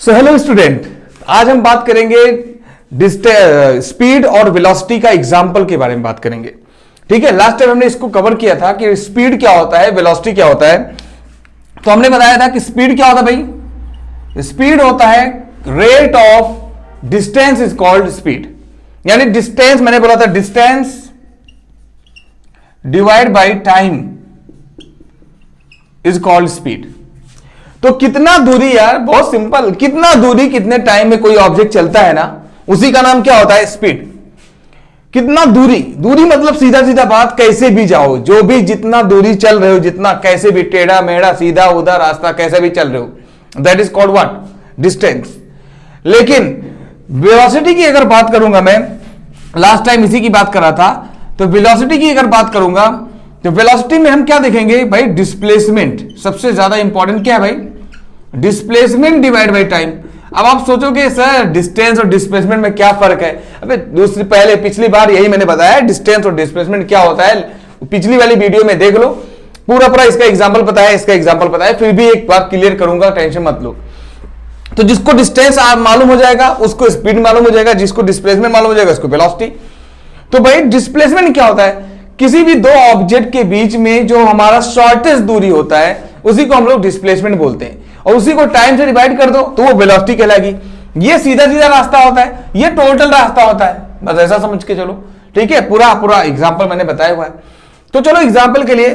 So hello student, आज हम बात करेंगे स्पीड और वेलोसिटी का एग्जाम्पल के बारे में बात करेंगे। ठीक है, लास्ट टाइम हमने इसको कवर किया था कि स्पीड क्या होता है, वेलोसिटी क्या होता है। तो हमने बताया था कि स्पीड क्या होता है भाई, स्पीड होता है rate of distance is called speed, यानी डिस्टेंस मैंने बोला था distance divide by time is called speed. तो कितना दूरी यार, बहुत सिंपल, कितना दूरी कितने टाइम में कोई ऑब्जेक्ट चलता है ना, उसी का नाम क्या होता है स्पीड। कितना दूरी, दूरी मतलब सीधा सीधा बात, कैसे भी जाओ, जो भी जितना दूरी चल रहे हो, जितना कैसे भी टेढ़ा मेढ़ा सीधा उधर रास्ता कैसे भी चल रहे हो, that is called what, distance. लेकिन वेलोसिटी की अगर बात करूंगा मैं, लास्ट टाइम इसी की बात कर रहा था, तो वेलोसिटी की अगर बात करूंगा तो वेलोसिटी में हम क्या देखेंगे भाई, डिस्प्लेसमेंट। सबसे ज्यादा इंपॉर्टेंट क्या है भाई, डिस्प्लेसमेंट डिवाइड बाय टाइम। अब आप सोचोगे सर डिस्टेंस और डिस्प्लेसमेंट में क्या फर्क है। अबे दूसरी पहले पिछली बार यही मैंने बताया डिस्टेंस और डिस्प्लेसमेंट क्या होता है, पिछली वाली वीडियो में देख लो, पूरा इसका एग्जांपल पता है, इसका एग्जांपल पता है, फिर भी एक बार क्लियर करूंगा, टेंशन मत लो। तो जिसको डिस्टेंस मालूम हो जाएगा उसको स्पीड मालूम हो जाएगा, जिसको डिस्प्लेसमेंट मालूम हो जाएगा उसको वेलोसिटी। तो भाई डिस्प्लेसमेंट क्या होता है, किसी भी दो ऑब्जेक्ट के बीच में जो हमारा शॉर्टेस्ट दूरी होता है उसी को हम लोग डिस्प्लेसमेंट बोलते हैं, और उसी को टाइम से डिवाइड कर दो तो वो वेलोसिटी कहलाएगी। ये सीधा सीधा रास्ता होता है, ये टोटल रास्ता होता है, बस ऐसा समझ के चलो। ठीक है, पूरा एग्जांपल मैंने बताया हुआ है। तो चलो एग्जांपल के लिए,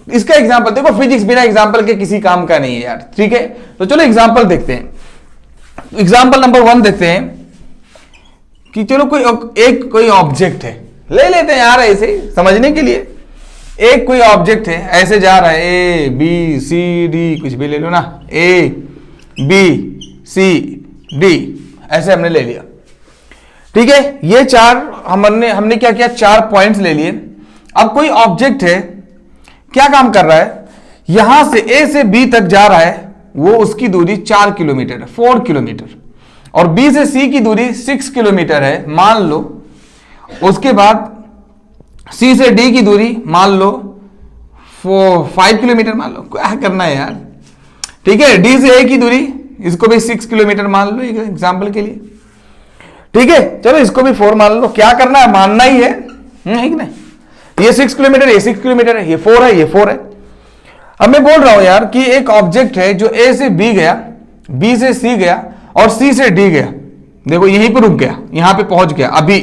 इसका एग्जांपल देखो, फिजिक्स बिना एग्जांपल के किसी काम का नहीं है यार। ठीक है, तो चलो एग्जांपल देखते हैं। एग्जांपल नंबर 1 देखते हैं कि चलो कोई ऑब्जेक्ट है, ले लेते हैं यार ऐसे समझने के लिए। एक कोई ऑब्जेक्ट है, ऐसे जा रहा है, ए बी सी डी, कुछ भी ले लो ना, ए बी सी डी, ऐसे हमने ले लिया। ठीक है, ये चार हमने क्या किया, 4 पॉइंट्स ले लिए। अब कोई ऑब्जेक्ट है, क्या काम कर रहा है, यहां से ए से बी तक जा रहा है, वो उसकी दूरी 4 किलोमीटर है, 4 किलोमीटर, और बी से सी की दूरी 6 किलोमीटर है मान लो। उसके बाद सी से डी की दूरी मान लो 5 किलोमीटर मान लो, क्या करना है यार। ठीक है, डी से ए की दूरी, इसको भी 6 किलोमीटर मान लो एक एग्जांपल के लिए। ठीक है, चलो इसको भी 4 मान लो, क्या करना है, मानना ही है कि नहीं। ये 6 किलोमीटर, ये 6 किलोमीटर है, ये 4 है, ये 4 है। अब मैं बोल रहा हूं यार कि एक ऑब्जेक्ट है जो ए से बी गया, बी से सी गया और सी से डी गया। देखो यहीं पे रुक गया, यहां पे पहुंच गया, अभी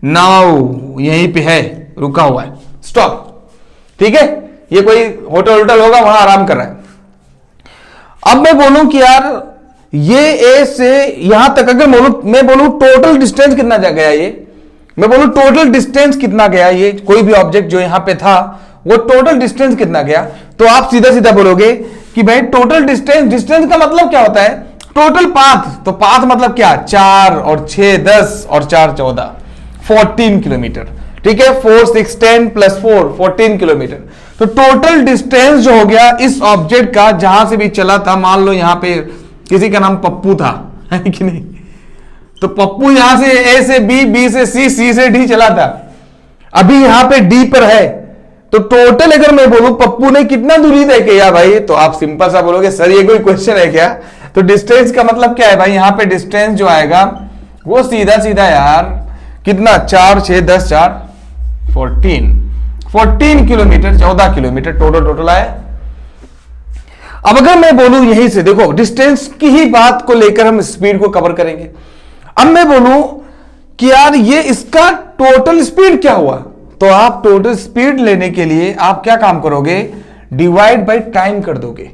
नाउ यहीं पे है, रुका हुआ है, स्टॉप। ठीक है, ये कोई होटल होगा वहां आराम कर रहा है। अब मैं बोलूं कि यार ये ए से यहां तक अगर मैं बोलूं टोटल डिस्टेंस कितना गया, ये मैं बोलूं टोटल डिस्टेंस कितना गया, ये कोई भी ऑब्जेक्ट जो यहां पे था वो टोटल डिस्टेंस कितना गया, तो आप सीधा सीधा बोलोगे कि भाई टोटल डिस्टेंस का मतलब क्या होता है, टोटल पाथ। तो पाथ मतलब क्या, 4 और 6 10 और 4 14, 14 किलोमीटर। ठीक है, 4 6 10 प्लस 4 14 किलोमीटर। तो टोटल डिस्टेंस जो हो गया इस ऑब्जेक्ट का, जहां से भी चला था, मान लो यहां पे किसी का नाम पप्पू था, है कि नहीं, तो पप्पू यहां से ए से बी, बी से सी, सी से डी चला था, अभी यहां पे डी पर है। तो टोटल अगर मैं बोलूं पप्पू ने कितना दूरी तय किया भाई, तो आप सिंपल सा बोलोगे सर ये कोई क्वेश्चन है क्या। तो डिस्टेंस का मतलब क्या है भाई, यहां पे डिस्टेंस जो आएगा वो सीधा सीधा यार कितना, 4 6 10 4 14 किलोमीटर, 14 किलोमीटर टोटल आया। अब अगर मैं बोलूं यहीं से, देखो डिस्टेंस की ही बात को लेकर हम स्पीड को कवर करेंगे। अब मैं बोलूं कि यार ये इसका टोटल स्पीड क्या हुआ, तो आप टोटल स्पीड लेने के लिए आप क्या काम करोगे, डिवाइड बाय टाइम कर दोगे।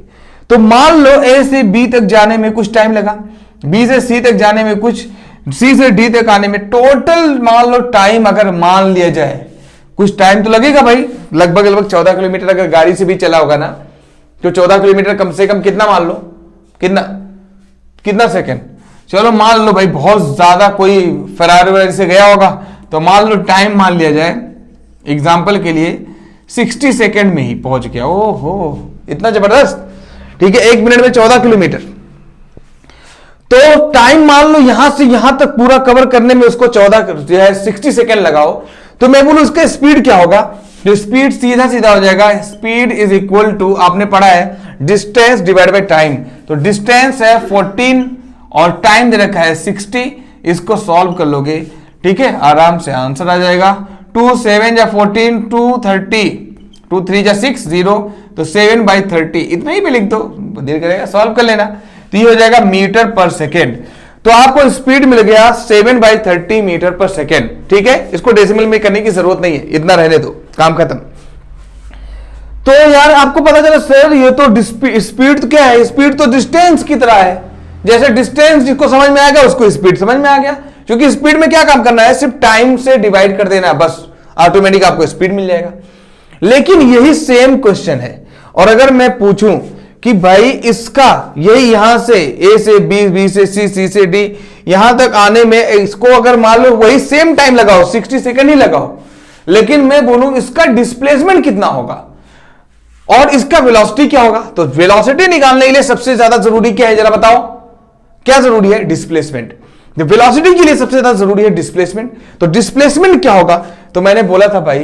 तो मान लो ए से बी तक जाने में कुछ टाइम लगा, बी से सी तक जाने में कुछ, सी से डी तक आने में, टोटल मान लो टाइम अगर मान लिया जाए, कुछ टाइम तो लगेगा भाई, लगभग 14 किलोमीटर अगर गाड़ी से भी चला होगा ना, तो 14 किलोमीटर कम से कम कितना मान लो, कितना सेकंड, चलो मान लो भाई बहुत ज्यादा कोई फरारी से गया होगा, तो मान लो टाइम मान लिया जाए एग्जाम्पल के लिए 60 सेकेंड में ही पहुंच गया। ओहो इतना जबरदस्त। ठीक है, 1 मिनट में 14 किलोमीटर। तो टाइम मान लो यहां से यहां तक पूरा कवर करने में उसको 60 सेकेंड लगाओ, तो मैं बोलूं इसका स्पीड क्या होगा, जो स्पीड सीधा सीधा हो जाएगा, स्पीड इज इक्वल टू, आपने पढ़ा है डिस्टेंस डिवाइड बाय टाइम। तो डिस्टेंस है 14 और टाइम दे रखा है 60। इसको सॉल्व कर लोगे, ठीक है, आराम से आंसर आ जाएगा। 2 7 या 14, 2 30, 2 3 या 6 0, तो 7/30 इतना ही भी लिख दो, देर करेगा, सॉल्व कर लेना। तो ये हो जाएगा मीटर पर सेकेंड। तो आपको स्पीड मिल गया 7/30 मीटर पर सेकेंड, ठीक है। इसको डेसिमल में करने की जरूरत नहीं है, इतना रहने दो, काम खत्म। तो यार आपको पता चला सर ये तो स्पीड तो क्या है, स्पीड तो डिस्टेंस की तरह है। जैसे डिस्टेंस जिसको समझ में आ गया उसको स्पीड समझ में आ गया, क्योंकि स्पीड में क्या काम करना है, सिर्फ टाइम से डिवाइड कर देना है, बस ऑटोमेटिक आपको स्पीड मिल जाएगा। लेकिन यही सेम क्वेश्चन है, और अगर मैं पूछूं कि भाई इसका यही यहां से ए से बी, बी से सी, सी से डी यहां तक आने में इसको अगर मान लो वही सेम टाइम लगाओ, 60 सेकंड ही लगाओ, लेकिन मैं बोलूं इसका डिस्प्लेसमेंट कितना होगा और इसका वेलोसिटी क्या होगा, तो वेलोसिटी निकालने के लिए सबसे ज्यादा जरूरी क्या है, जरा बताओ क्या जरूरी है, डिस्प्लेसमेंट। वेलोसिटी के लिए सबसे ज्यादा जरूरी है डिस्प्लेसमेंट। तो डिस्प्लेसमेंट क्या होगा, तो मैंने बोला था भाई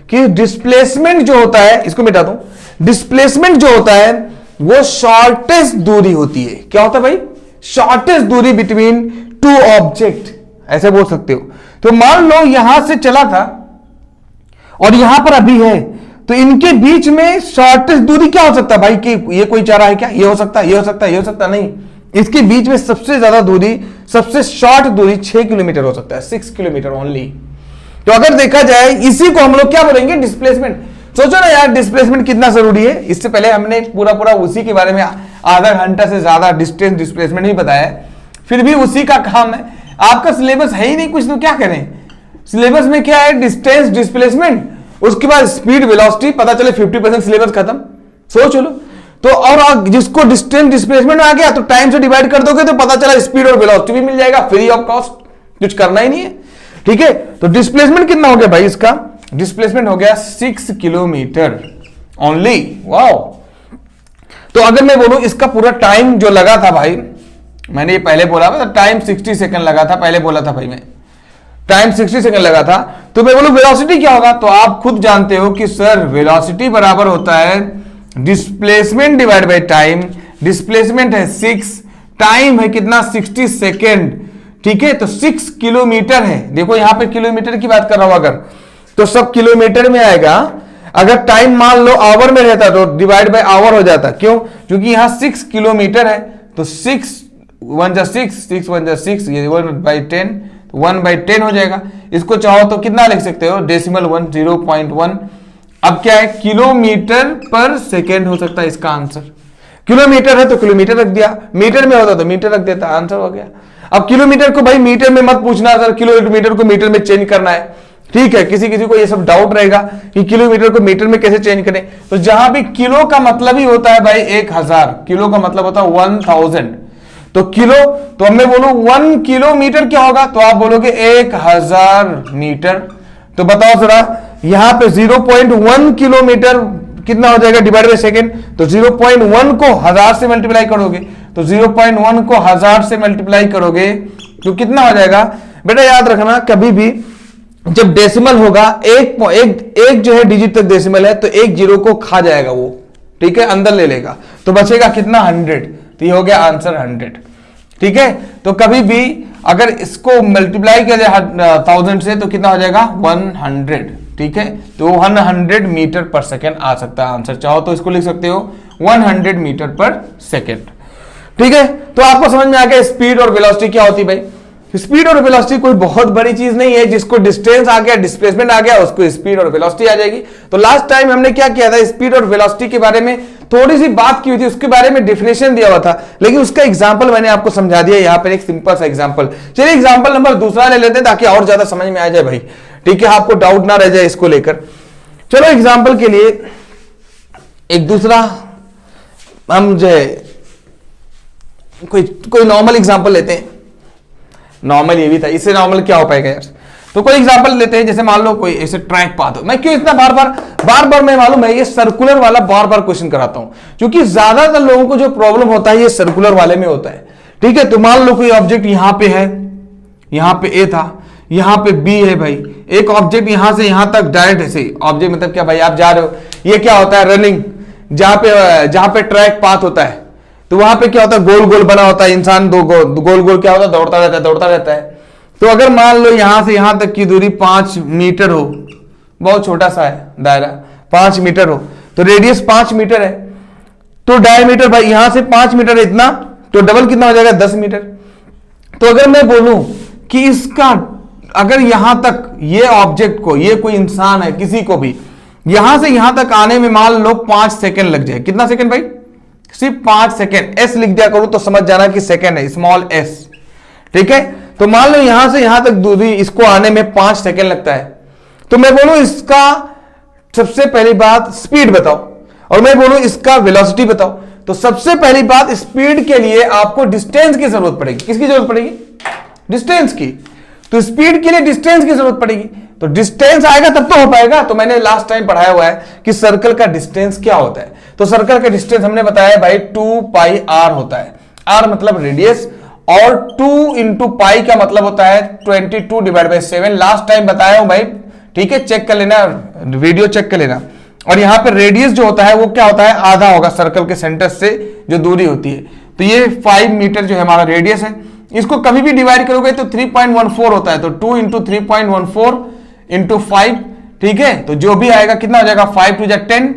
कि डिस्प्लेसमेंट जो होता है, इसको मिटा दूं, डिस्प्लेसमेंट जो होता है वो शॉर्टेस्ट दूरी होती है। क्या होता है भाई, शॉर्टेस्ट दूरी बिटवीन टू ऑब्जेक्ट, ऐसे बोल सकते हो। तो मान लो यहां से चला था और यहां पर अभी है, तो इनके बीच में शॉर्टेस्ट दूरी क्या हो सकता है भाई, कि ये कोई चाह रहा है क्या, ये हो सकता है, ये हो सकता है, ये हो सकता है, नहीं, इसके बीच में सबसे ज्यादा दूरी, सबसे शॉर्ट दूरी 6 किलोमीटर हो सकता है, 6 किलोमीटर ओनली। तो अगर देखा जाए इसी को हम लोग क्या बोलेंगे, डिस्प्लेसमेंट। सोचो ना यार डिस्प्लेसमेंट कितना जरूरी है। इससे पहले हमने पूरा पूरा उसी के बारे में आधा घंटा से ज्यादा डिस्टेंस डिस्प्लेसमेंट ही बताया, फिर भी उसी का काम है। आपका सिलेबस है ही नहीं कुछ, तो क्या करें। सिलेबस में क्या है, डिस्टेंस डिस्प्लेसमेंट, उसके बाद स्पीड वेलोसिटी, पता चले 50% सिलेबस खत्म। सोच लो तो, और जिसको डिस्टेंस डिस्प्लेसमेंट आ गया तो टाइम से डिवाइड कर दोगे तो पता चला स्पीड और वेलोसिटी भी मिल जाएगा फ्री ऑफ कॉस्ट, कुछ करना ही नहीं है, ठीक है। तो डिस्प्लेसमेंट कितना हो गया भाई, इसका डिस्प्लेसमेंट हो गया 6 किलोमीटर ओनली। वाओ। तो अगर मैं बोलूं इसका पूरा टाइम जो लगा था भाई, मैंने ये पहले बोला था टाइम 60 सेकंड लगा था, पहले बोला था भाई मैं टाइम 60 सेकंड लगा था, तो मैं बोलूं वेलोसिटी क्या होगा, तो आप खुद जानते हो कि सर वेलोसिटी बराबर होता है displacement divide by time. Displacement है 6, टाइम है कितना 60 सेकेंड, ठीक है। तो 6 किलोमीटर है, देखो यहां पे किलोमीटर की बात कर रहा हूं, अगर तो सब किलोमीटर में आएगा। अगर टाइम मान लो आवर में रहता तो डिवाइड बाय आवर हो जाता, क्यों, क्योंकि यहां 6 किलोमीटर है, तो 6 1 जा 6, 6 1 जा 6, ये 1/10, 1/10 हो जाएगा। इसको चाहो तो कितना लिख सकते हो, डेसिमल 1, 0.1। अब क्या है, किलोमीटर पर सेकेंड हो सकता है इसका आंसर। किलोमीटर है तो किलोमीटर रख दिया, मीटर में होता तो मीटर रख देता, आंसर हो गया। अब किलोमीटर को भाई मीटर में मत पूछना सर, किलोमीटर को मीटर में चेंज करना है, ठीक है। किसी किसी को ये सब डाउट रहेगा कि किलोमीटर को मीटर में कैसे चेंज करें, तो जहां भी किलो का मतलब ही होता है भाई 1000, किलो का मतलब होता है 1000, तो किलो, तो मैं बोलूं 1 किलोमीटर क्या होगा, तो आप बोलोगे 1000 मीटर। तो बताओ जरा, यहां पे 0.1 किलोमीटर कितना हो जाएगा डिवाइड बाय सेकेंड, तो 0.1 को 1000 से मल्टीप्लाई करोगे, तो 0.1 को 1000 से मल्टीप्लाई करोगे तो कितना हो जाएगा। बेटा याद रखना, कभी भी जब डेसिमल होगा, एक जो है डिजिट तक डेसिमल है, तो एक जीरो को खा जाएगा वो, ठीक है, अंदर ले लेगा, तो बचेगा कितना 100। तो ये हो गया आंसर 100, ठीक है। तो कभी भी अगर इसको मल्टीप्लाई किया जाए 1000 से तो कितना हो जाएगा 100, ठीक है। तो 100 मीटर पर सेकेंड आ सकता है आंसर, चाहो तो इसको लिख सकते हो 100 मीटर पर सेकेंड, ठीक है। तो आपको समझ में आ गया स्पीड और वेलोसिटी क्या होती है भाई। स्पीड और वेलोसिटी कोई बहुत बड़ी चीज नहीं है, जिसको डिस्टेंस आ गया, डिस्प्लेसमेंट आ गया, उसको स्पीड और वेलोसिटी आ जाएगी। तो लास्ट टाइम हमने क्या किया था, स्पीड और वेलोसिटी के बारे में थोड़ी सी बात की हुई थी, उसके बारे में डेफिनेशन दिया हुआ था, लेकिन उसका एग्जांपल मैंने आपको समझा दिया यहां पर, एक सिंपल सा एग्जांपल। चलिए एग्जांपल नंबर दूसरा ले लेते हैं ताकि और ज्यादा समझ में आ जाए भाई, ठीक है, आपको डाउट ना रह जाए इसको लेकर। चलो एग्जांपल के लिए एक दूसरा हम जो है कोई नॉर्मल एग्जांपल लेते हैं। नॉर्मल ये भी था, इससे नॉर्मल क्या हो पाएगा यार। तो कोई एग्जांपल लेते हैं, जैसे मान लो कोई ऐसे ट्रैक पाथ हो। मैं क्यों इतना बार बार मैं मालूम है ये सर्कुलर वाला बार बार क्वेश्चन कराता हूं, क्योंकि ज्यादातर लोगों को जो प्रॉब्लम होता है ये सर्कुलर वाले में होता है, ठीक है। तो मान लो कोई ऑब्जेक्ट यहां पे है, यहां पे ए था, यहां पे बी है भाई, एक ऑब्जेक्ट यहां से यहां तक डायरेक्ट ऐसे, ऑब्जेक्ट मतलब क्या भाई, आप जा रहे हो, ये क्या होता है रनिंग, जहां पे ट्रैक पाथ होता है, तो वहां पे क्या होता है, गोल गोल बना होता है, इंसान दो गोल गोल क्या होता है, दौड़ता रहता है। तो अगर मान लो यहां से यहां तक की दूरी 5 मीटर हो, बहुत छोटा सा है दायरा, 5 मीटर हो, तो रेडियस 5 मीटर है, तो डायमीटर भाई यहां से 5 मीटर है इतना, तो डबल कितना हो जाएगा, 10 मीटर। तो अगर मैं बोलूं कि इसका अगर यहां तक ये ऑब्जेक्ट को, ये कोई इंसान है, किसी को भी यहां से यहां तक आने में मान लो 5 सेकंड लग जाए, कितना सेकंड भाई, सिर्फ 5 सेकंड, एस लिख दिया करूं तो समझ जाना कि सेकंड है, स्मॉल एस, ठीक है। तो मान लो यहां से यहां तक दूरी इसको आने में 5 सेकंड लगता है, तो मैं बोलूं इसका सबसे पहली बात स्पीड बताओ, और मैं बोलूं इसका वेलोसिटी बताओ। तो सबसे पहली बात, स्पीड के लिए आपको डिस्टेंस की जरूरत पड़ेगी। किसकी जरूरत पड़ेगी, डिस्टेंस की। तो स्पीड के लिए डिस्टेंस की जरूरत पड़ेगी, तो डिस्टेंस आएगा तब तो हो पाएगा। तो मैंने लास्ट टाइम पढ़ाया हुआ है कि सर्कल का डिस्टेंस क्या होता है। तो सर्कल का डिस्टेंस हमने बताया भाई 2 पाई आर होता है, आर मतलब रेडियस, और 2 इंटू पाई का मतलब होता है 22 डिवाइड बाई 7, लास्ट टाइम बताया हूं भाई, ठीक है, चेक कर लेना, वीडियो चेक कर लेना। और यहां पर रेडियस जो होता है वो क्या होता है, आधा होगा सर्कल के सेंटर से जो दूरी होती है। तो ये 5 मीटर जो है हमारा रेडियस है, इसको कभी भी डिवाइड करोगे तो 3.14 होता है, तो 2 इंटू 3.14 इंटू 5, ठीक है। तो जो भी आएगा कितना हो जाएगा, 5 टू 10,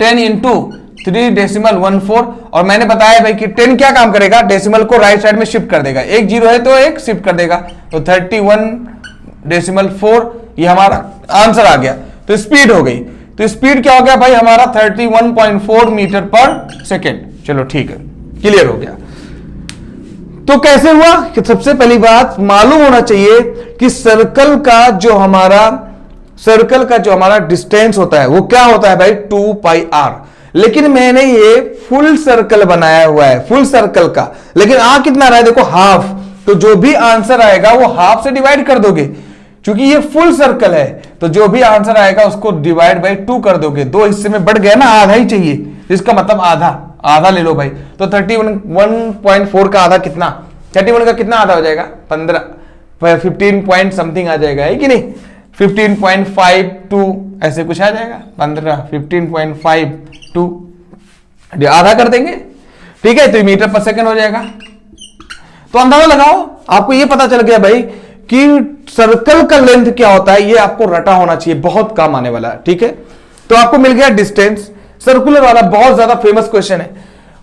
10 इंटू 3.14। और मैंने बताया भाई कि 10 क्या काम करेगा, डेसिमल को राइट साइड में शिफ्ट कर देगा, एक जीरो है तो एक शिफ्ट कर देगा, तो 31.4 ये हमारा आंसर आ गया। तो स्पीड हो गई, तो स्पीड क्या हो गया भाई हमारा 31.4 मीटर पर सेकेंड। चलो ठीक है, क्लियर हो गया। तो कैसे हुआ कि सबसे पहली बात मालूम होना चाहिए कि सर्कल का जो हमारा डिस्टेंस होता है वो क्या होता है भाई, 2 पाई आर। लेकिन मैंने ये फुल सर्कल बनाया हुआ है, फुल सर्कल का, लेकिन आ कितना रहा है देखो, हाफ। तो जो भी आंसर आएगा वो हाफ से डिवाइड कर दोगे, क्योंकि ये फुल सर्कल है, तो जो भी आंसर आएगा उसको डिवाइड बाई 2 कर दोगे। 2 हिस्से में बढ़ गया ना, आधा ही चाहिए, इसका मतलब आधा ले लो भाई। तो 31.4 का आधा कितना, 31 का कितना आधा हो जाएगा, 15 पॉइंट समथिंग आ जाएगा, है कि नहीं, 15.52 ऐसे कुछ आ जाएगा, 15.52 आधा कर देंगे, ठीक है। तो मीटर पर सेकंड हो जाएगा। तो अंदाजा लगाओ, आपको ये पता चल गया भाई कि सर्कल का लेंथ क्या होता है, ये आपको रटा होना चाहिए, बहुत काम आने वाला है, ठीक है। तो आपको मिल गया डिस्टेंस, सर्कुलर वाला, बहुत ज्यादा फेमस क्वेश्चन है।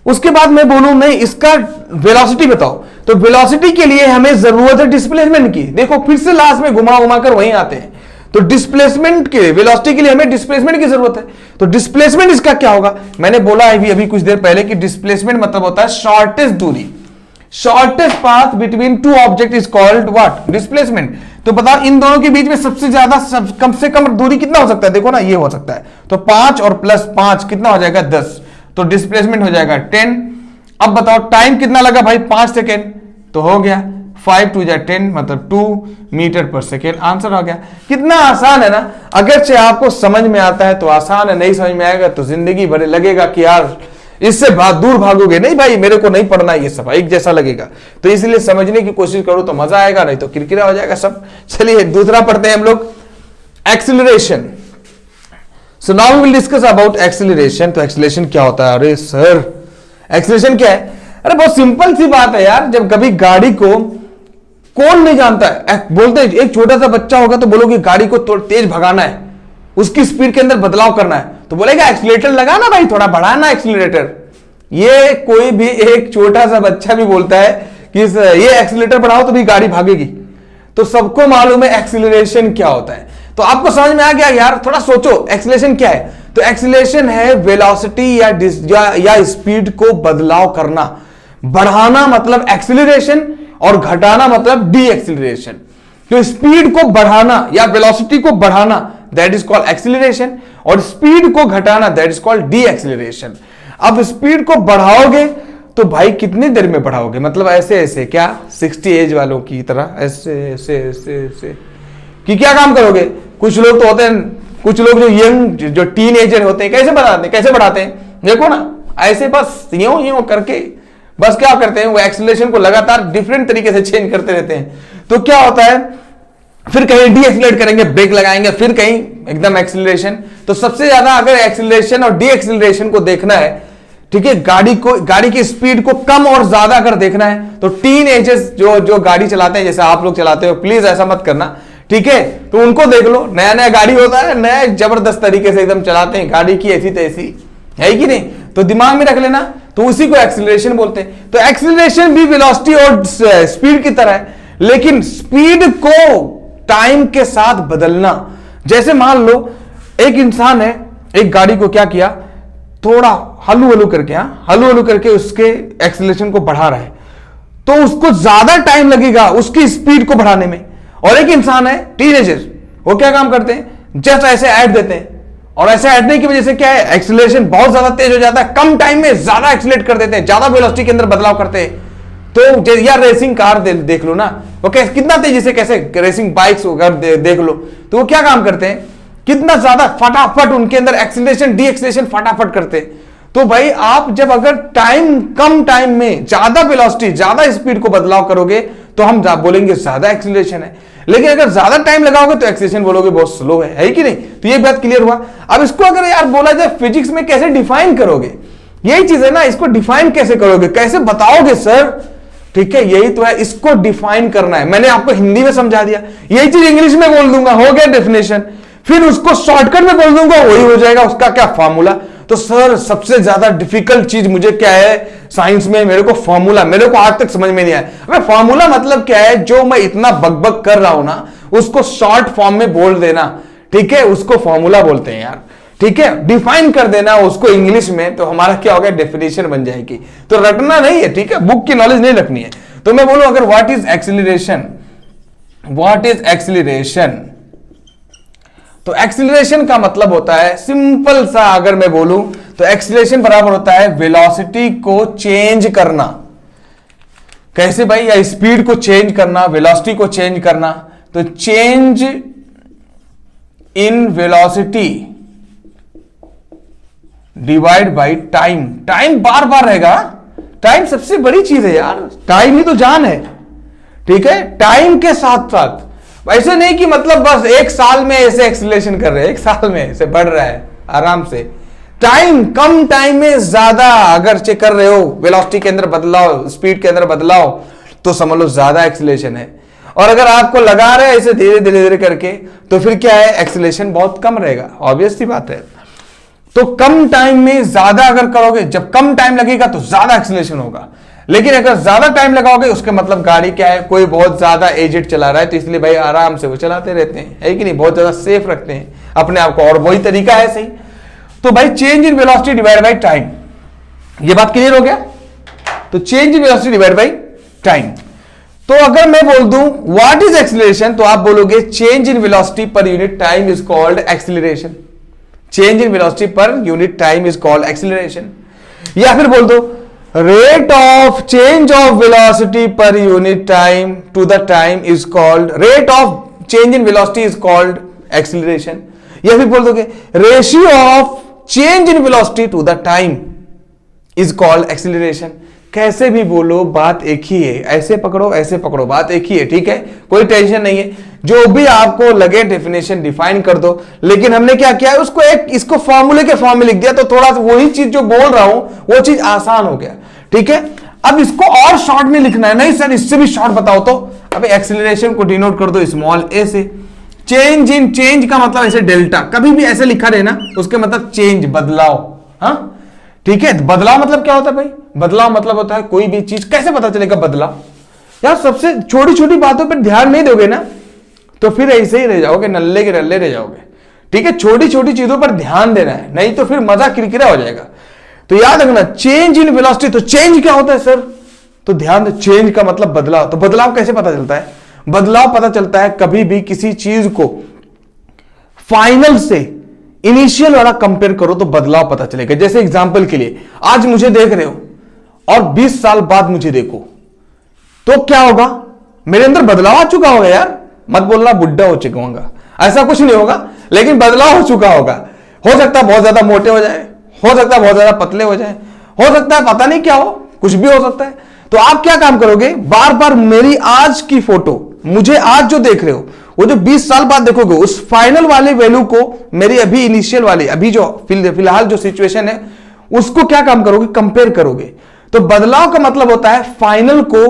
उसके बाद मैं बोलूं नहीं इसका वेलोसिटी बताओ, तो वेलोसिटी के लिए हमें जरूरत है डिस्प्लेसमेंट की। देखो फिर से लास्ट में घुमा घुमा कर वहीं आते हैं, तो डिस्प्लेसमेंट के वेलोसिटी के लिए हमें डिस्प्लेसमेंट की जरूरत है। तो डिस्प्लेसमेंट इसका क्या होगा, मैंने बोला है अभी कुछ देर पहले कि डिस्प्लेसमेंट मतलब होता है शॉर्टेस्ट दूरी, shortest path between two object is called what, displacement. तो बताओ इन दोनों के बीच में सबसे ज्यादा कम से कम दूरी कितना हो सकता है, देखो ना ये हो सकता है, तो 5 और प्लस 5 कितना हो जाएगा, 10, तो डिस्प्लेसमेंट हो जाएगा 10। अब बताओ टाइम कितना लगा भाई, 5 सेकेंड, तो हो गया 5 टू 10 मतलब 2 मीटर पर सेकेंड, आंसर हो गया। कितना आसान है ना, अगर से आपको समझ में आता है तो आसान है, नहीं समझ में आएगा तो जिंदगी भर लगेगा कि यार इससे दूर भागोगे, नहीं भाई मेरे को नहीं पढ़ना ये सब, एक जैसा लगेगा। तो इसलिए समझने की कोशिश करो तो मजा आएगा, नहीं तो किरकिरा हो जाएगा सब। चलिए दूसरा पढ़ते हैं हम लोग, acceleration. So now we will discuss about acceleration. तो एक्सीलरेशन क्या होता है, अरे सर एक्सीलरेशन क्या है, अरे बहुत सिंपल सी बात है यार। जब कभी गाड़ी को, कौन नहीं जानता है, बोलते हैं एक छोटा सा बच्चा होगा तो बोलोगे गाड़ी को तेज भगाना है, उसकी स्पीड के अंदर बदलाव करना है, तो बोलेगा एक्सीलरेटर लगाना भाई, थोड़ा बढ़ाना एक्सीलरेटर। ये कोई भी एक छोटा सा बच्चा भी बोलता है कि ये एक्सीलरेटर बढ़ाओ तो भी गाड़ी भागेगी। तो सबको मालूम है एक्सीलरेशन क्या होता है। तो आपको समझ में आ गया यार, थोड़ा सोचो एक्सीलरेशन क्या है। तो एक्सीलरेशन है वेलोसिटी या स्पीड को बदलाव करना। बढ़ाना मतलब एक्सीलरेशन और घटाना मतलब डी एक्सीलरेशन। तो स्पीड को बढ़ाना या वेलोसिटी को बढ़ाना दैट इज कॉल्ड एक्सीलरेशन, और स्पीड को घटाना that is called D acceleration. अब स्पीड को बढ़ाओगे तो भाई कितनी देर में बढ़ाओगे, मतलब ऐसे ऐसे क्या 60 एज वालों की तरह ऐसे ऐसे ऐसे ऐसे कि क्या काम करोगे। कुछ लोग तो होते हैं, कुछ लोग जो यंग जो टीन एजर होते हैं, कैसे बढ़ाते हैं देखो ना, ऐसे बस यूं यूं करके बस क्या करते हैं, वो एक्सीलरेशन को लगातार डिफरेंट तरीके से चेंज करते रहते हैं। तो क्या होता है, फिर कहीं डी एक्सीलरेट करेंगे, ब्रेक लगाएंगे, फिर कहीं एकदम एक्सीलरेशन। तो सबसे ज्यादा अगर एक्सीलरेशन और डी एक्सीलरेशन को देखना है, ठीक है, गाड़ी की स्पीड को कम और ज्यादा अगर देखना है तो टीन एजेस जो गाड़ी चलाते हैं, जैसे आप लोग चलाते हो, प्लीज ऐसा मत करना, ठीक है, तो उनको देख लो, नया नया गाड़ी होता है, नया जबरदस्त तरीके से एकदम चलाते हैं, गाड़ी की ऐसी तैसी है कि नहीं, तो दिमाग में रख लेना, तो उसी को एक्सीलरेशन बोलते हैं। तो एक्सीलरेशन भी वेलोसिटी और स्पीड की तरह है, लेकिन स्पीड को टाइम के साथ बदलना। जैसे मान लो एक इंसान है, एक गाड़ी को क्या किया, थोड़ा हलू करके उसके एक्सीलरेशन को बढ़ा रहा है, तो उसको ज्यादा टाइम लगेगा उसकी स्पीड को बढ़ाने में। और एक इंसान है टीनेजर, वो क्या काम करते हैं, जस्ट ऐसे ऐड देते हैं, और ऐसे ऐडने की वजह से क्या है, एक्सीलरेशन बहुत ज्यादा तेज हो जाता है, कम टाइम में ज्यादा एक्सीलरेट कर देते हैं, ज्यादा वेलोसिटी के अंदर बदलाव करते हैं। तो यार रेसिंग कार देख लो ना, वो कितना तेजी से कैसे रेसिंग बाइक्स देख लो, तो वो क्या काम करते हैं, कितना ज्यादा फटाफट उनके अंदर एक्सीलरेशन डी एक्सीलरेशन फटाफट करते हैं। तो भाई आप जब अगर कम टाइम में ज्यादा वेलोसिटी ज्यादा स्पीड को बदलाव करोगे तो हम बोलेंगे ज्यादा एक्सीलरेशन है, लेकिन अगर ज्यादा टाइम लगाओगे तो एक्सीलरेशन बोलोगे बहुत स्लो है कि नहीं। तो ये बात क्लियर हुआ। अब इसको अगर यार बोला जाए फिजिक्स में कैसे डिफाइन करोगे, यही चीज है ना, इसको डिफाइन कैसे करोगे, कैसे बताओगे सर, ठीक है, यही तो है, इसको डिफाइन करना है। मैंने आपको हिंदी में समझा दिया, यही चीज इंग्लिश में बोल दूंगा, हो गया डेफिनेशन, फिर उसको शॉर्टकट में बोल दूंगा, वही हो जाएगा, उसका क्या फॉर्मूला। तो सर सबसे ज्यादा डिफिकल्ट चीज मुझे क्या है साइंस में, मेरे को फॉर्मूला, मेरे को आज तक समझ में नहीं आया। अबे फॉर्मूला मतलब क्या है, जो मैं इतना बकबक कर रहा हूं ना उसको शॉर्ट फॉर्म में बोल देना, ठीक है, उसको फॉर्मूला बोलते हैं यार, ठीक है, डिफाइन कर देना उसको इंग्लिश में, तो हमारा क्या हो गया, डेफिनेशन बन जाएगी। तो रटना नहीं है, ठीक है, बुक की नॉलेज नहीं रखनी है। तो मैं बोलूं अगर व्हाट इज एक्सीलरेशन, तो एक्सीलरेशन का मतलब होता है, सिंपल सा अगर मैं बोलूं तो एक्सीलरेशन बराबर होता है वेलोसिटी को चेंज करना। कैसे भाई, या स्पीड को चेंज करना, वेलोसिटी को चेंज करना, तो change in velocity divide by time. Time बार बार रहेगा, टाइम सबसे बड़ी चीज है यार, टाइम ही तो जान है, ठीक है, टाइम के साथ साथ, ऐसे नहीं कि मतलब बस एक साल में ऐसे एक्सीलरेशन कर रहे हैं, एक साल में ऐसे बढ़ रहा है आराम से, टाइम कम टाइम में ज्यादा अगर चेक कर रहे हो, वेलोसिटी के अंदर बदलाव, स्पीड के अंदर बदलाव, तो समझ लो ज्यादा एक्सीलरेशन है। और अगर आपको लगा रहे हैं ऐसे धीरे धीरे करके, तो फिर क्या है, एक्सीलरेशन बहुत कम रहेगा, ऑब्वियस सी बात है। तो कम टाइम में ज्यादा अगर करोगे, जब कम टाइम लगेगा तो ज्यादा एक्सीलरेशन होगा, लेकिन अगर ज्यादा टाइम लगाओगे उसके मतलब गाड़ी क्या है, कोई बहुत ज्यादा एजेड चला रहा है, तो इसलिए भाई आराम से वो चलाते रहते हैं, है कि नहीं, बहुत ज्यादा सेफ रखते हैं अपने आप को, और वही तरीका है सही। तो भाई change in velocity divide by time, ये बात क्लियर हो गया। तो change in velocity divide by time, तो अगर मैं बोल दूं व्हाट इज एक्सीलरेशन, तो आप बोलोगे change in velocity per unit time is called acceleration. Change in velocity per unit time is called acceleration. या फिर बोल दो rate of change of velocity per unit time to the time is called, rate of change in velocity is called acceleration। या फिर बोल दोगे ratio of change in velocity to the time is called acceleration। कैसे भी बोलो बात एक ही है, ऐसे पकड़ो ऐसे पकड़ो, बात एक ही है, ठीक है, कोई टेंशन नहीं है, जो भी आपको लगे डेफिनेशन डिफाइन कर दो। लेकिन हमने क्या किया है, उसको एक इसको फॉर्मूले के फॉर्म में लिख दिया, तो थोड़ा सा वही चीज जो बोल रहा हूं वो चीज आसान हो गया, ठीक है। अब इसको और शॉर्ट में लिखना है, नहीं सर इससे भी शॉर्ट बताओ, तो अब एक्सीलरेशन को डिनोट कर दो स्मॉल ए से। चेंज इन, चेंज का मतलब ऐसे डेल्टा, कभी भी ऐसे लिखा रहे ना, उसके मतलब चेंज, बदलाव, हाँ ठीक है। बदलाव मतलब क्या होता है भाई, बदलाव मतलब होता है कोई भी चीज, कैसे पता चलेगा बदलाव, यार सबसे छोटी छोटी बातों पर ध्यान नहीं दोगे ना तो फिर ऐसे ही रह जाओगे, नल्ले के नल्ले रह जाओगे, ठीक है। छोटी छोटी चीजों पर ध्यान देना है, नहीं तो फिर मजा किरकिरा हो जाएगा। तो याद रखना चेंज इन वेलोसिटी, तो चेंज क्या होता है सर, तो ध्यान दो, चेंज का मतलब बदलाव। तो बदलाव कैसे पता चलता है, बदलाव पता चलता है कभी भी किसी चीज को फाइनल से इनिशियल वाला कंपेयर करो तो बदलाव पता चलेगा। जैसे एग्जांपल के लिए आज मुझे देख रहे हो और 20 साल बाद मुझे देखो, तो क्या होगा, मेरे अंदर बदलाव आ चुका होगा यार, मत बोलना बुढ़ा हो चुका होगा, ऐसा कुछ नहीं होगा, लेकिन बदलाव हो चुका होगा। हो सकता है बहुत ज्यादा मोटे हो जाए, हो सकता है बहुत ज्यादा पतले हो जाए, हो सकता है पता नहीं क्या हो, कुछ भी हो सकता है। तो आप क्या काम करोगे, बार बार मेरी आज की फोटो, मुझे आज जो देख रहे हो, वो जो 20 साल बाद देखोगे, उस फाइनल वाले वैल्यू को मेरी अभी इनिशियल वाली, अभी जो फिलहाल जो सिचुएशन है उसको क्या काम करोगे, कंपेयर करोगे। तो बदलाव का मतलब होता है फाइनल को,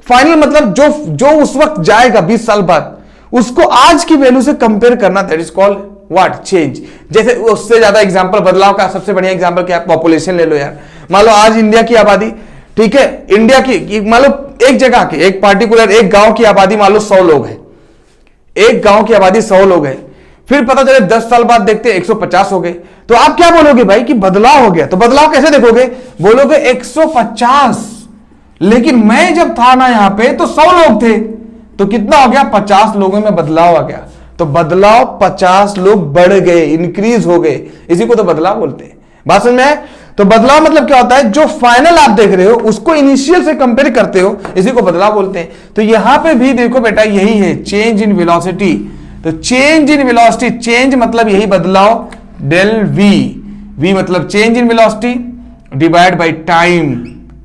फाइनल मतलब जो उस वक्त जाएगा 20 साल बाद, उसको आज की वैल्यू से कंपेयर करना, that is called what, change. जैसे उससे ज्यादा एग्जांपल बदलाव का सबसे बढ़िया एग्जांपल क्या है, पॉपुलेशन ले लो यार। मान लो आज इंडिया की आबादी, ठीक है, इंडिया की मान लो एक जगह की, एक पार्टिकुलर एक गांव की आबादी मान लो 100 लोग है, एक गांव की आबादी 100 लोग है, फिर पता चले 10 साल बाद देखते 150 हो गए, तो आप क्या बोलोगे भाई कि बदलाव हो गया। तो बदलाव कैसे देखोगे, बोलोगे 150, लेकिन मैं जब था ना यहां पे तो 100 लोग थे, तो कितना हो गया, 50 लोगों में बदलाव आ गया। तो बदलाव 50 लोग बढ़ गए, इंक्रीज हो गए, इसी को तो बदलाव बोलते हैं। बात समझ में आए? तो बदलाव मतलब क्या होता है, जो फाइनल आप देख रहे हो उसको इनिशियल से कंपेयर करते हो, इसी को बदलाव बोलते हैं। तो यहां पे भी देखो बेटा यही है, चेंज इन वेलोसिटी। तो चेंज इन वेलोसिटी, चेंज मतलब यही बदलाव, डेल वी, वी मतलब change in velocity divide by time,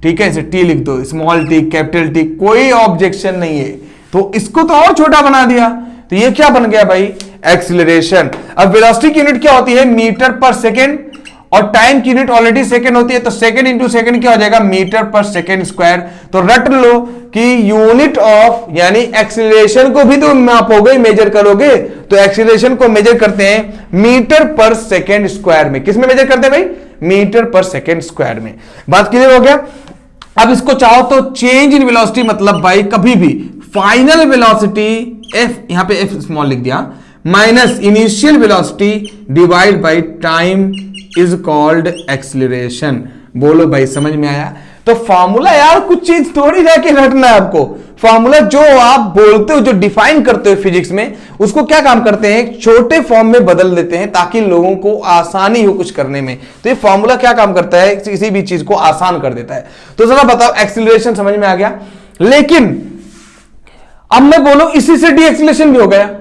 ठीक है, इसे टी लिख दो, स्मॉल टी कैपिटल टी, कोई ऑब्जेक्शन नहीं है। तो इसको तो और छोटा बना दिया, तो ये क्या बन गया भाई, एक्सीलरेशन। अब वेलोसिटी की यूनिट क्या होती है, मीटर पर सेकेंड, और टाइम की यूनिट ऑलरेडी सेकंड होती है, तो सेकंड इंटू सेकंड क्या हो जाएगा, मीटर पर सेकंड स्क्वायर। तो रट लो कि यूनिट ऑफ यानी एक्सीलरेशन को भी तो मापोगे, मेजर करोगे, तो एक्सीलरेशन को मेजर करते हैं मीटर पर सेकंड स्क्वायर में। किस में मेजर करते हैं भाई, मीटर पर सेकंड स्क्वायर में। बात क्लियर हो गया। अब इसको चाहो तो चेंज इन वेलोसिटी मतलब भाई कभी भी फाइनल वेलोसिटी एफ, यहां पे एफ स्मॉल लिख दिया, minus initial velocity divide by time is called acceleration. बोलो भाई समझ में आया। तो फॉर्मूला यार कुछ चीज थोड़ी जाके रटना है आपको, फॉर्मूला जो आप बोलते हो, जो डिफाइन करते हो फिजिक्स में, उसको क्या काम करते हैं, एक छोटे फॉर्म में बदल देते हैं ताकि लोगों को आसानी हो कुछ करने में। तो ये फॉर्मूला क्या काम करता है, किसी भी चीज को आसान कर देता है। तो जरा बताओ, एक्सीलरेशन समझ में आ गया, लेकिन अब मैं बोलो इसी से डी एक्सीलरेशन भी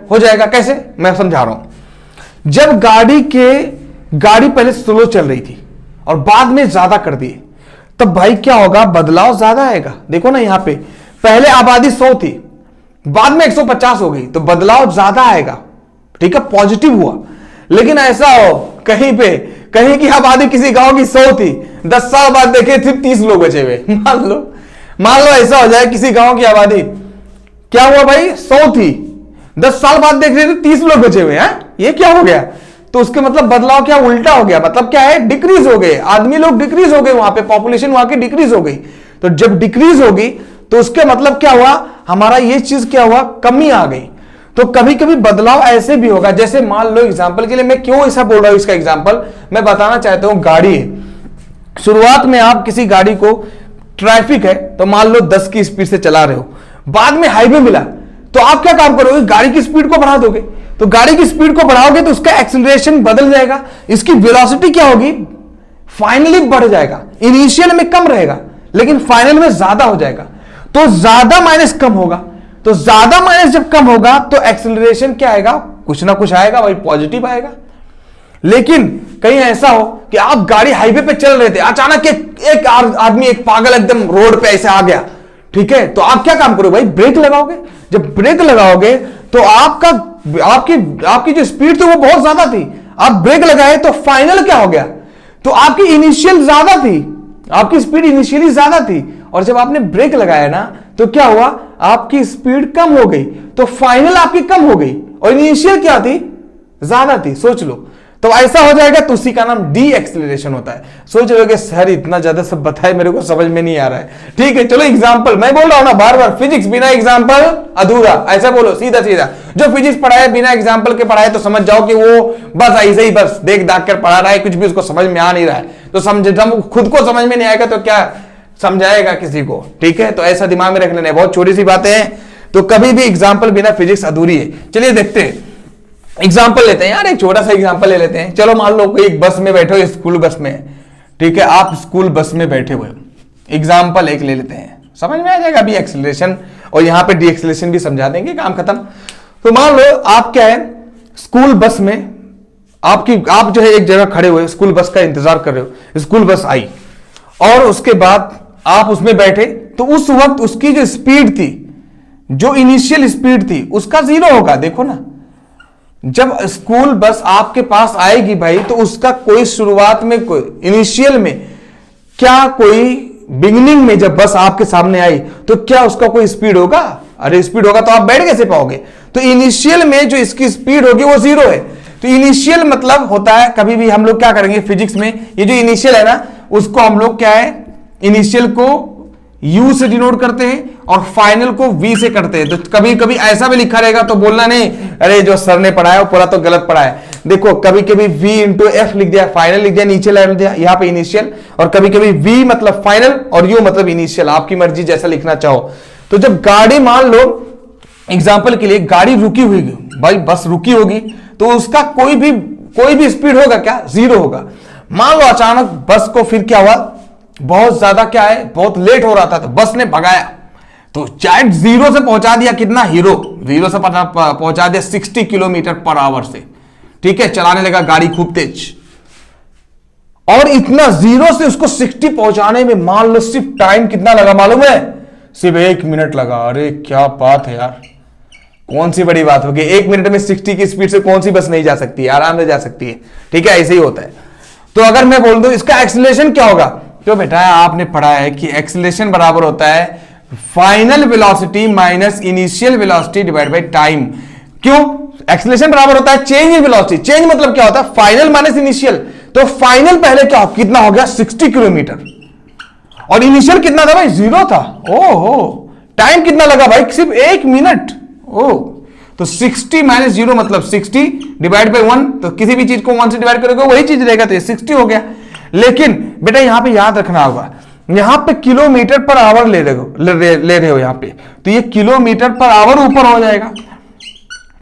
हो जाएगा। कैसे, मैं समझा रहा हूं। जब गाड़ी पहले स्लो चल रही थी और बाद में ज्यादा कर दिए, तब भाई क्या होगा, बदलाव ज्यादा आएगा। देखो ना यहां पे पहले आबादी 100 थी, बाद में 150 हो गई, तो बदलाव ज्यादा आएगा, ठीक है, पॉजिटिव हुआ। लेकिन ऐसा हो कहीं की आबादी किसी गांव की 100 थी, 10 साल बाद देखे सिर्फ 30 लोग बचे हुए। मान लो ऐसा हो जाए, किसी गांव की आबादी क्या हुआ भाई, 100 थी, 10 साल बाद देख रहे थे 30 लोग बचे हुए हैं, ये क्या हो गया। तो उसके मतलब बदलाव क्या उल्टा हो गया, मतलब क्या है, डिक्रीज हो गए, आदमी लोग डिक्रीज हो गए, वहां पे पॉपुलेशन वहां की डिक्रीज हो गई। तो जब डिक्रीज होगी तो उसके मतलब क्या हुआ, हमारा ये चीज क्या हुआ, कमी आ गई। तो कभी कभी बदलाव ऐसे भी होगा, जैसे मान लो एग्जांपल के लिए, मैं क्यों ऐसा बोल रहा हूं, इसका एग्जांपल मैं बताना चाहता हूं। गाड़ी है, शुरुआत में आप किसी गाड़ी को, ट्रैफिक है तो मान लो 10 की स्पीड से चला रहे हो, बाद में हाईवे मिला, तो आप क्या काम करोगे, गाड़ी की स्पीड को बढ़ा दोगे। तो गाड़ी की स्पीड को बढ़ाओगे तो उसका एक्सीलरेशन बदल जाएगा, इसकी वेलोसिटी क्या होगी, फाइनली बढ़ जाएगा। इनिशियल में कम रहेगा लेकिन फाइनल में ज्यादा हो जाएगा। तो ज्यादा माइनस कम होगा, तो ज्यादा माइनस जब कम होगा तो एक्सीलरेशन क्या आएगा, कुछ ना कुछ आएगा भाई, पॉजिटिव आएगा। लेकिन कहीं ऐसा हो कि आप गाड़ी हाईवे पे चल रहे थे, अचानक एक आदमी, एक पागल एकदम रोड पे ऐसे आ गया, ठीक है, तो आप क्या काम करोगे भाई, ब्रेक लगाओगे। जब ब्रेक लगाओगे तो आपकी जो स्पीड थी वो बहुत ज्यादा थी, आप ब्रेक लगाए तो फाइनल क्या हो गया, तो आपकी इनिशियल ज्यादा थी, आपकी स्पीड इनिशियली ज्यादा थी, और जब आपने ब्रेक लगाया ना तो क्या हुआ, आपकी स्पीड कम हो गई, तो फाइनल आपकी कम हो गई, और इनिशियल क्या थी, ज्यादा थी। सोच लो, तो ऐसा हो जाएगा, तो उसी का नाम डी एक्सीलरेशन होता है। सोच रहे हो कि सर इतना ज्यादा सब बताए, मेरे को समझ में नहीं आ रहा है। ठीक है, चलो एग्जांपल, मैं बोल रहा हूं ना बार बार, फिजिक्स बिना एग्जांपल अधूरा, ऐसा बोलो सीधा सीधा। जो फिजिक्स पढ़ाए बिना एग्जांपल के पढ़ाए तो समझ जाओ कि वो बस ऐसे ही बस देख दाख कर पढ़ा रहा है, कुछ भी उसको समझ में आ नहीं रहा है। तो खुद को समझ में नहीं आएगा तो क्या समझाएगा किसी को। ठीक है, तो ऐसा दिमाग में रख लेना, बहुत छोटी सी बातें हैं, तो कभी भी एग्जाम्पल बिना फिजिक्स अधूरी है। चलिए देखते हैं, एग्जाम्पल लेते हैं यार, एक छोटा सा एग्जाम्पल ले लेते हैं। चलो मान लो कोई एक बस में बैठे हो, स्कूल बस में, ठीक है, आप स्कूल बस में बैठे हुए, एग्जाम्पल एक ले लेते हैं, समझ में आ जाएगा अभी एक्सीलरेशन, और यहां पे डी एक्सीलरेशन भी समझा देंगे, काम खत्म। तो मान लो आप क्या है, स्कूल बस में आप जो है एक जगह खड़े हुए, स्कूल बस का इंतजार कर रहे हो, स्कूल बस आई और उसके बाद आप उसमें बैठे, तो उस वक्त उसकी जो स्पीड थी, जो इनिशियल स्पीड थी उसका 0 होगा। देखो ना, जब स्कूल बस आपके पास आएगी भाई, तो उसका कोई शुरुआत में, कोई इनिशियल में क्या, कोई बिगिनिंग में जब बस आपके सामने आई तो क्या उसका कोई स्पीड होगा? अरे स्पीड होगा तो आप बैठ कैसे पाओगे? तो इनिशियल में जो इसकी स्पीड होगी वो जीरो है। तो इनिशियल मतलब होता है, कभी भी हम लोग क्या करेंगे फिजिक्स में, ये जो इनिशियल है ना, उसको हम लोग क्या है, इनिशियल को U से डिनोट करते हैं और फाइनल को V से करते हैं। तो कभी कभी ऐसा भी लिखा रहेगा तो बोलना नहीं अरे जो सर ने पढ़ाया वो पूरा तो गलत पढ़ा है। देखो कभी कभी V इंटू एफ लिख दिया, फाइनल लिख दिया, नीचे लिख दिया, यहाँ पे इनिशियल, और कभी कभी V मतलब फाइनल और U मतलब इनिशियल, आपकी मर्जी जैसा लिखना चाहो। तो जब गाड़ी, मान लो एग्जाम्पल के लिए गाड़ी रुकी हुई भाई, बस रुकी होगी तो उसका कोई भी स्पीड होगा क्या? जीरो होगा। मान लो अचानक बस को फिर क्या हुआ, बहुत ज्यादा क्या है, बहुत लेट हो रहा था तो बस ने भगाया, तो चाहे जीरो से पहुंचा दिया कितना, जीरो से पहुंचा दिया 60 किलोमीटर पर आवर से। ठीक है, चलाने लगा गाड़ी खूब तेज, और इतना जीरो से उसको 60 पहुंचाने में मान लो सिर्फ टाइम कितना लगा मालूम है? सिर्फ 1 मिनट लगा। अरे क्या बात है यार, कौन सी बड़ी बात होगी, 1 मिनट में 60 की स्पीड से कौन सी बस नहीं जा सकती है, आराम से जा सकती है। ठीक है, ऐसे ही होता है। तो अगर मैं बोल दूं इसका एक्सीलरेशन क्या होगा, तो बेटा आपने पढ़ा है कि एक्सीलरेशन बराबर होता है final velocity minus initial velocity divide by time. क्यों? एक्सीलरेशन बराबर होता है चेंज इन वेलोसिटी। चेंज मतलब क्या होता है, फाइनल माइनस इनिशियल। तो फाइनल पहले क्या कितना हो गया, 60 किलोमीटर, और इनिशियल कितना था भाई, जीरो था। ओहो, टाइम कितना लगा भाई, सिर्फ 1 मिनट। ओ तो 60 माइनस जीरो मतलब 60 डिवाइड बाय 1, तो किसी भी चीज को 1 से डिवाइड करोगे वही चीज रहेगा, तो ये 60 हो गया। लेकिन बेटा यहां पे याद रखना होगा, यहां पे किलोमीटर पर आवर ले रहे हो यहां पे, तो ये किलोमीटर पर आवर ऊपर हो जाएगा।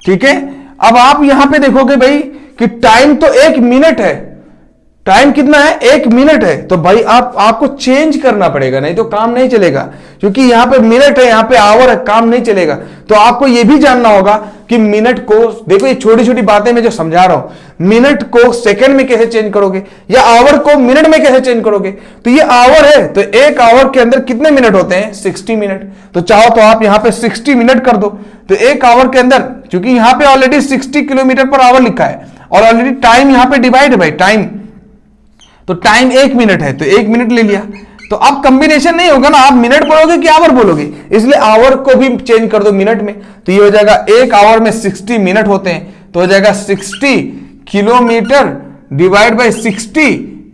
ठीक है, अब आप यहां पे देखोगे भाई कि टाइम तो 1 मिनट है, टाइम कितना है, 1 मिनट है, तो भाई आपको चेंज करना पड़ेगा, नहीं तो काम नहीं चलेगा। क्योंकि यहां पे मिनट है, यहां पे आवर है, काम नहीं चलेगा। तो आपको यह भी जानना होगा कि मिनट को, देखो ये छोटी छोटी बातें मैं जो समझा रहा हूं, मिनट को सेकंड में कैसे चेंज करोगे, या आवर को मिनट में कैसे चेंज करोगे। तो ये आवर है, तो 1 आवर के अंदर कितने मिनट होते हैं, 60 मिनट। तो चाहो तो आप यहां पे 60 मिनट कर दो, तो 1 आवर के अंदर, क्योंकि यहां पे ऑलरेडी 60 किलोमीटर पर आवर लिखा है और ऑलरेडी टाइम यहां पे डिवाइड है भाई, टाइम, तो टाइम 1 मिनट है, तो 1 मिनट ले लिया। तो अब कंबिनेशन नहीं होगा ना, आप मिनट बोलोगे कि आवर बोलोगे, इसलिए आवर को भी चेंज कर दो मिनट में। तो ये हो जाएगा 1 आवर में 60 मिनट होते हैं, तो हो जाएगा 60 kilometre divide by 60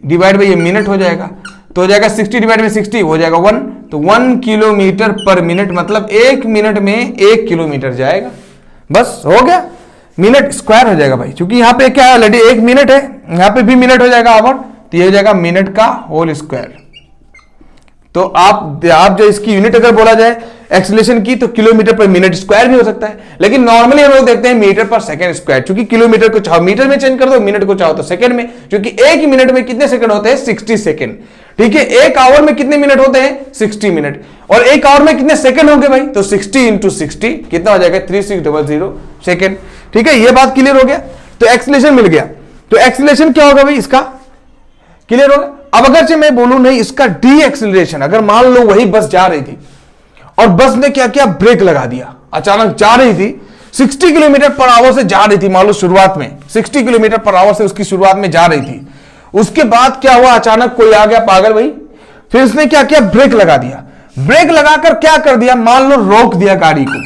divide by ये मिनट हो जाएगा, तो हो जाएगा 60 डिवाइड बाय 60 हो जाएगा 1, तो 1 किलोमीटर पर मिनट, मतलब 1 मिनट में 1 किलोमीटर जाएगा। बस हो गया, मिनट स्क्वायर हो जाएगा भाई, क्योंकि यहां पे क्या है, ऑलरेडी 1 मिनट है, यहां पे भी मिनट हो जाएगा आवर, तो ये हो जाएगा मिनट का होल स्क्वायर। तो आप जो इसकी यूनिट अगर बोला जाए एक्सीलरेशन की, तो किलोमीटर पर मिनट स्क्वायर भी हो सकता है, लेकिन नॉर्मली हम लोग देखते हैं मीटर पर सेकंड स्क्वायर, क्योंकि किलोमीटर को चाहो मीटर में चेंज कर दो, मिनट को चाहो तो सेकंड में, क्योंकि 1 मिनट में कितने सेकंड होते हैं, 60 सेकंड। ठीक है, 1 आवर में कितने मिनट होते हैं, 60 मिनट, और 1 आवर में कितने सेकंड होंगे भाई, तो 60 इंटू 60 कितना हो जाएगा, 3600 सेकंड। ठीक है, ये बात क्लियर हो गया, तो एक्सीलरेशन मिल गया। तो एक्सीलरेशन क्या होगा भाई इसका, क्लियर होगा। अब अगर से मैं बोलूं नहीं इसका डी एक्सीलरेशन, अगर मान लो वही बस जा रही थी और बस ने क्या किया, ब्रेक लगा दिया, अचानक जा रही थी 60 किलोमीटर पर आवर से जा रही थी, मान लो शुरुआत में 60 किलोमीटर पर आवर से उसकी शुरुआत में जा रही थी, उसके बाद क्या हुआ, अचानक कोई आ गया पागल भाई, फिर उसने क्या किया, ब्रेक लगा दिया। ब्रेक लगाकर क्या कर दिया, मान लो रोक दिया गाड़ी को,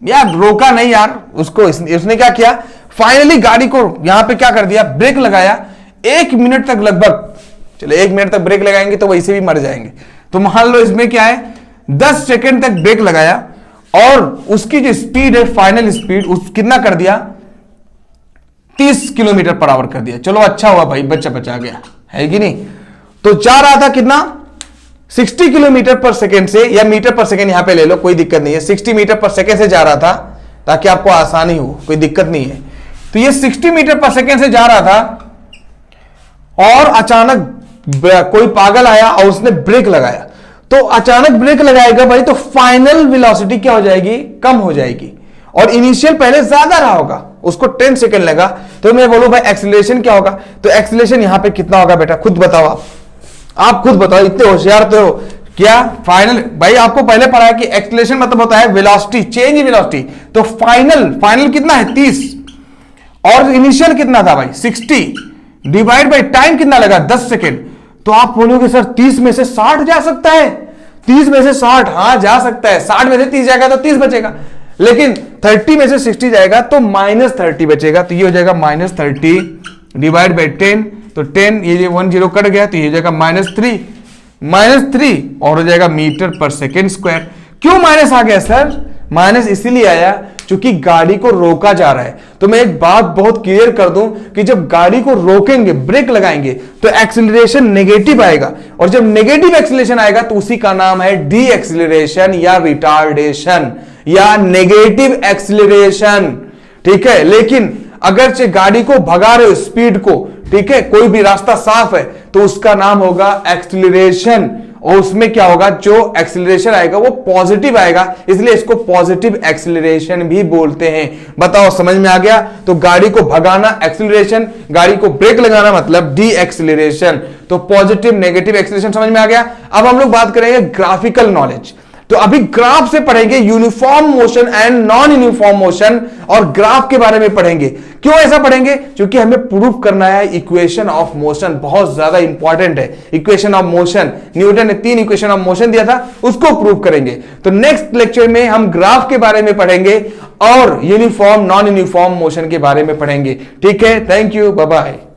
यार रोका नहीं यार उसको, उसने क्या किया, फाइनली गाड़ी को यहां पे क्या कर दिया, ब्रेक लगाया। 1 मिनट तक लगभग, चलो 1 मिनट तक ब्रेक लगाएंगे तो वैसे भी मर जाएंगे, तो मान लो इसमें क्या है, 10 सेकंड तक ब्रेक लगाया और उसकी जो स्पीड है, फाइनल स्पीड उस कितना कर दिया, 30 किलोमीटर पर आवर कर दिया। चलो अच्छा हुआ भाई, बच्चा बचा गया, है कि नहीं। तो जा रहा था कितना, 60 किलोमीटर पर सेकेंड से, या मीटर पर सेकेंड यहां पे ले लो, कोई दिक्कत नहीं है, 60 मीटर पर सेकेंड से जा रहा था, ताकि आपको आसानी हो, कोई दिक्कत नहीं है। तो ये 60 मीटर पर सेकेंड से जा रहा था और अचानक कोई पागल आया और उसने ब्रेक लगाया, तो अचानक ब्रेक लगाएगा भाई, तो फाइनल वेलोसिटी क्या हो जाएगी, कम हो जाएगी, और इनिशियल पहले ज्यादा रहा होगा, उसको 10 सेकंड लगा। तो मैं बोलूं भाई एक्सीलरेशन क्या होगा, तो एक्सीलरेशन यहां पे कितना होगा बेटा, खुद बताओ, आप खुद बताओ, इतने होशियार तो हो क्या। फाइनल भाई आपको पहले पढ़ा है कि एक्सीलरेशन मतलब होता है वेलोसिटी, चेंज इन वेलोसिटी, तो फाइनल कितना है 30, और इनिशियल कितना था भाई 60, डिवाइड बाई टाइम कितना लगा 10 सेकेंड। तो आप बोलोगे सर 30 में से 60 जा सकता है, 30 में से 60, हाँ जा सकता है। 60 में से 30 जाएगा तो 30 बचेगा, लेकिन 30 में से 60 जाएगा तो -30 बचेगा। तो ये हो जाएगा -30 डिवाइड बाई 10, तो 10 ये 1 0 कट गया तो ये हो जाएगा -3 और हो जाएगा मीटर पर सेकेंड स्क्वायर। क्यों माइनस आ गया सर? माइनस इसीलिए आया क्योंकि गाड़ी को रोका जा रहा है। तो मैं एक बात बहुत क्लियर कर दूं कि जब गाड़ी को रोकेंगे, ब्रेक लगाएंगे, तो एक्सीलरेशन नेगेटिव आएगा, और जब नेगेटिव एक्सीलरेशन आएगा तो उसी का नाम है डी एक्सीलरेशन या रिटार्डेशन या नेगेटिव एक्सीलरेशन। ठीक है, लेकिन अगर से गाड़ी को भगा रहे हो स्पीड को, ठीक है, कोई भी रास्ता साफ है, तो उसका नाम होगा एक्सीलरेशन, और उसमें क्या होगा, जो एक्सीलरेशन आएगा वो पॉजिटिव आएगा, इसलिए इसको पॉजिटिव एक्सीलरेशन भी बोलते हैं। बताओ समझ में आ गया? तो गाड़ी को भगाना एक्सीलरेशन, गाड़ी को ब्रेक लगाना मतलब डी एक्सीलरेशन। तो पॉजिटिव नेगेटिव एक्सीलरेशन समझ में आ गया। अब हम लोग बात करेंगे ग्राफिकल नॉलेज। तो अभी ग्राफ से पढ़ेंगे uniform motion and non uniform motion, और ग्राफ के बारे में पढ़ेंगे। क्यों ऐसा पढ़ेंगे? क्योंकि हमें प्रूफ करना है इक्वेशन ऑफ मोशन, बहुत ज्यादा इंपॉर्टेंट है इक्वेशन ऑफ मोशन। न्यूटन ने 3 इक्वेशन ऑफ मोशन दिया था, उसको प्रूफ करेंगे। तो नेक्स्ट लेक्चर में हम ग्राफ के बारे में पढ़ेंगे और यूनिफॉर्म नॉन यूनिफॉर्म मोशन के बारे में पढ़ेंगे। ठीक है, थैंक यू, बाय बाय।